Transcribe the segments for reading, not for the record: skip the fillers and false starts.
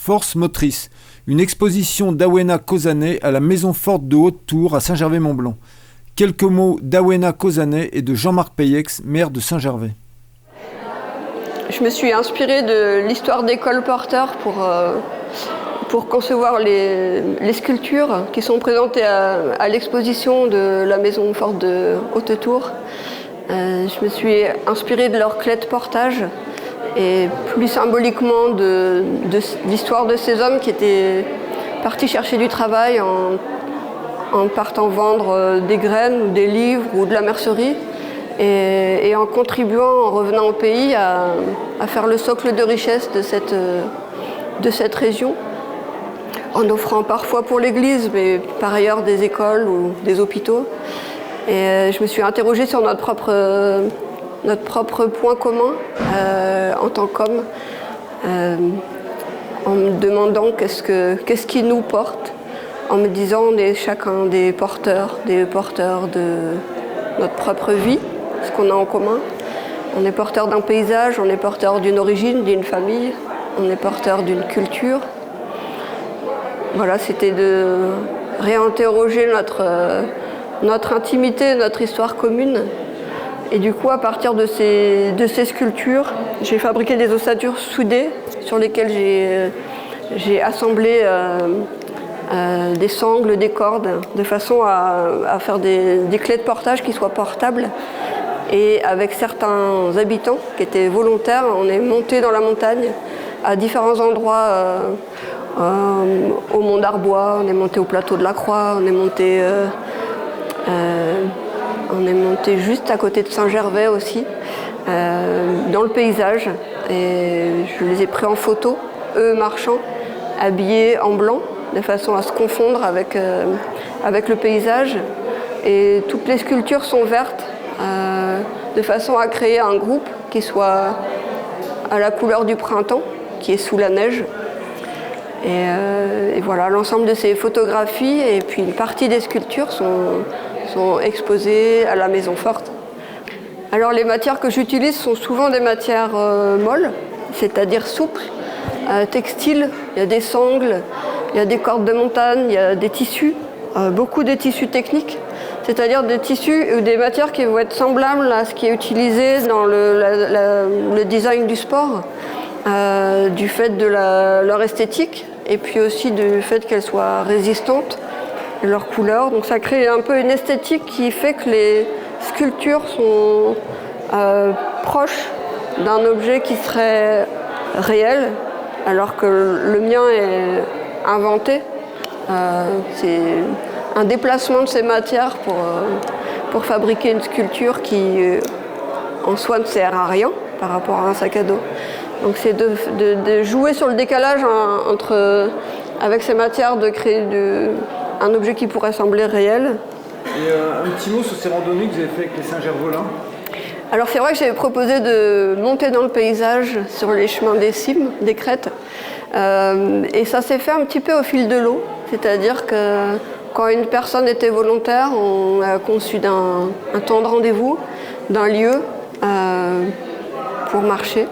Force motrice, une exposition d'Awena Kosané à la Maison Forte de Haute-Tour à Saint-Gervais-Mont-Blanc. Quelques mots d'Awena Kosané et de Jean-Marc Peyex, maire de Saint-Gervais. Je me suis inspirée de l'histoire des colporteurs pour concevoir les sculptures qui sont présentées à l'exposition de la Maison Forte de Haute-Tour. Je me suis inspirée de leurs clés de portage et plus symboliquement de l'histoire de ces hommes qui étaient partis chercher du travail en partant vendre des graines ou des livres ou de la mercerie et en contribuant, en revenant au pays, à faire le socle de richesse de cette région, en offrant parfois pour l'église, mais par ailleurs des écoles ou des hôpitaux. Et je me suis interrogée sur notre propre point commun en tant qu'homme, en me demandant qu'est-ce qui nous porte, en me disant on est chacun des porteurs de notre propre vie, ce qu'on a en commun. On est porteur d'un paysage, on est porteur d'une origine, d'une famille, on est porteur d'une culture. Voilà, c'était de réinterroger notre intimité, notre histoire commune. Et du coup, à partir de ces sculptures, j'ai fabriqué des ossatures soudées sur lesquelles j'ai assemblé des sangles, des cordes, de façon à faire des clés de portage qui soient portables. Et avec certains habitants qui étaient volontaires, on est monté dans la montagne à différents endroits, au Mont d'Arbois, on est monté au plateau de la Croix, on est monté juste à côté de Saint-Gervais aussi, dans le paysage. Et je les ai pris en photo, eux marchant, habillés en blanc, de façon à se confondre avec le paysage. Et toutes les sculptures sont vertes, de façon à créer un groupe qui soit à la couleur du printemps, qui est sous la neige. Et voilà, l'ensemble de ces photographies et puis une partie des sculptures sont exposées à la Maison Forte. Alors les matières que j'utilise sont souvent des matières molles, c'est-à-dire souples, textiles. Il y a des sangles, il y a des cordes de montagne, il y a des tissus, beaucoup de tissus techniques, c'est-à-dire des tissus ou des matières qui vont être semblables à ce qui est utilisé dans le design du sport, du fait de leur esthétique et puis aussi du fait qu'elles soient résistantes, leur couleur. Donc ça crée un peu une esthétique qui fait que les sculptures sont proches d'un objet qui serait réel, alors que le mien est inventé. C'est un déplacement de ces matières pour fabriquer une sculpture qui en soi ne sert à rien par rapport à un sac à dos. Donc c'est de jouer sur le décalage avec ces matières, de créer un objet qui pourrait sembler réel. Et un petit mot sur ces randonnées que vous avez fait avec les Saint-Gervolins. Alors c'est vrai que j'avais proposé de monter dans le paysage sur les chemins des cimes, des crêtes. Et ça s'est fait un petit peu au fil de l'eau. C'est-à-dire que quand une personne était volontaire, on a conçu un temps de rendez-vous, d'un lieu pour marcher.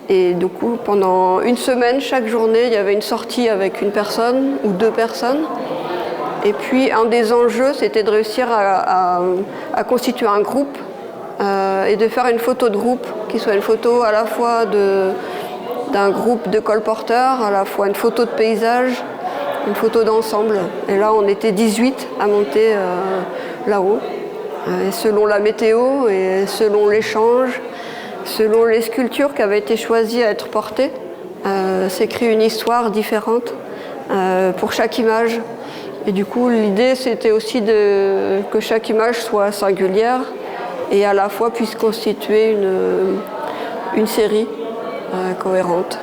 Et du coup, pendant une semaine, chaque journée, il y avait une sortie avec une personne ou deux personnes. Et puis, un des enjeux, c'était de réussir à constituer un groupe et de faire une photo de groupe, qui soit une photo à la fois d'un groupe de colporteurs, à la fois une photo de paysage, une photo d'ensemble. Et là, on était 18 à monter là-haut. Et selon la météo et selon l'échange, selon les sculptures qui avaient été choisies à être portées, s'écrit une histoire différente pour chaque image. Et du coup, l'idée, c'était aussi que chaque image soit singulière et à la fois puisse constituer une série cohérente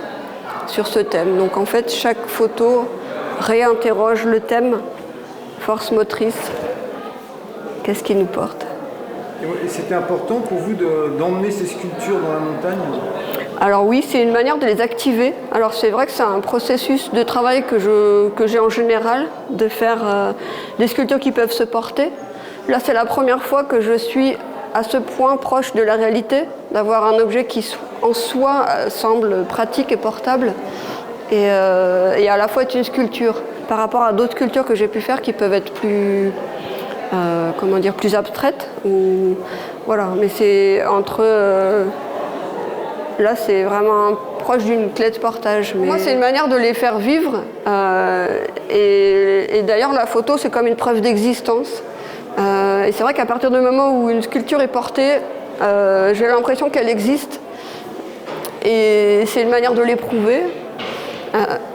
sur ce thème. Donc en fait, chaque photo réinterroge le thème, force motrice, qu'est-ce qui nous porte. Et c'était important pour vous d'emmener ces sculptures dans la montagne ? Alors oui, c'est une manière de les activer. Alors c'est vrai que c'est un processus de travail que j'ai en général, de faire des sculptures qui peuvent se porter. Là, c'est la première fois que je suis à ce point proche de la réalité, d'avoir un objet qui en soi semble pratique et portable, et à la fois est une sculpture, par rapport à d'autres sculptures que j'ai pu faire qui peuvent être plus, plus abstraites. Voilà, mais c'est entre... là, c'est vraiment proche d'une clé de portage. Mais... Moi, c'est une manière de les faire vivre. Et d'ailleurs, la photo, c'est comme une preuve d'existence. Et c'est vrai qu'à partir du moment où une sculpture est portée, j'ai l'impression qu'elle existe. Et c'est une manière de l'éprouver.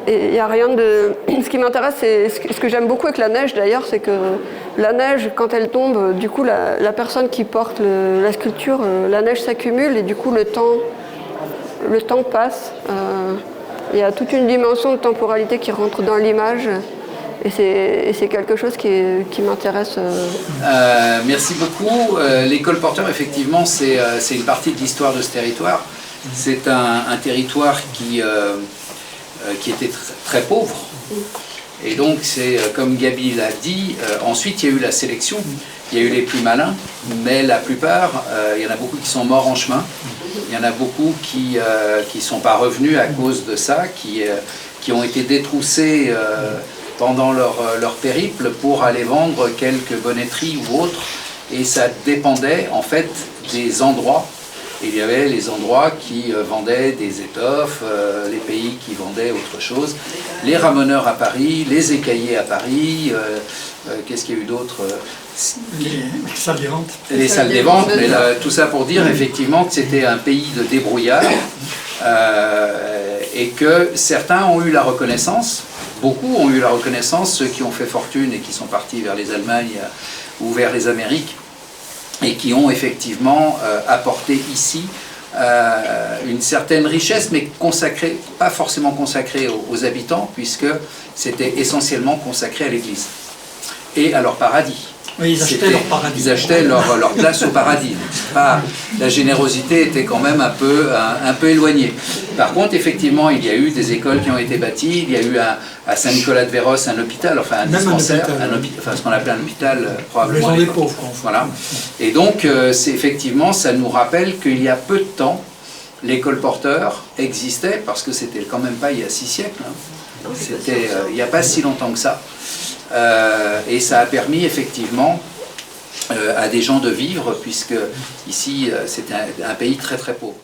Et il n'y a rien de... Ce qui m'intéresse, c'est ce que j'aime beaucoup avec la neige d'ailleurs, c'est que la neige, quand elle tombe, du coup, la personne qui porte la sculpture, la neige s'accumule et du coup, le temps passe. Il y a toute une dimension de temporalité qui rentre dans l'image. Et c'est quelque chose qui m'intéresse. Merci beaucoup. Les colporteurs, effectivement, c'est une partie de l'histoire de ce territoire. C'est un territoire qui était très pauvre. Et donc, c'est comme Gaby l'a dit, ensuite il y a eu la sélection. Il y a eu les plus malins, mais la plupart, il y en a beaucoup qui sont morts en chemin. Il y en a beaucoup qui ne sont pas revenus à cause de ça, qui ont été détroussés pendant leur périple pour aller vendre quelques bonneteries ou autres. Et ça dépendait en fait des endroits. Il y avait les endroits qui vendaient des étoffes, les pays qui vendaient autre chose, les ramoneurs à Paris, les écaillers à Paris, qu'est-ce qu'il y a eu d'autre? Les salles des ventes. Les salles des ventes, mais là, tout ça pour dire effectivement que c'était un pays de débrouillards et que certains ont eu la reconnaissance, beaucoup ont eu la reconnaissance, ceux qui ont fait fortune et qui sont partis vers les Allemagnes ou vers les Amériques, et qui ont effectivement apporté ici une certaine richesse, mais consacrée, pas forcément consacrée aux habitants, puisque c'était essentiellement consacré à l'Église et à leur paradis. Oui, ils achetaient leur paradis. Ils achetaient leur place au paradis. La générosité était quand même un peu éloignée. Par contre, effectivement, il y a eu des écoles qui ont été bâties. Il y a eu à Saint-Nicolas-de-Véros un hôpital, enfin un dispensaire, ce qu'on appelait un hôpital probablement. Les gens des pauvres, quoi. Voilà. Et donc, effectivement, ça nous rappelle qu'il y a peu de temps, les colporteurs existaient, parce que c'était quand même pas il y a 6 siècles. Hein. C'était il n'y a pas si longtemps que ça. Et ça a permis effectivement à des gens de vivre, puisque ici c'était un pays très très pauvre.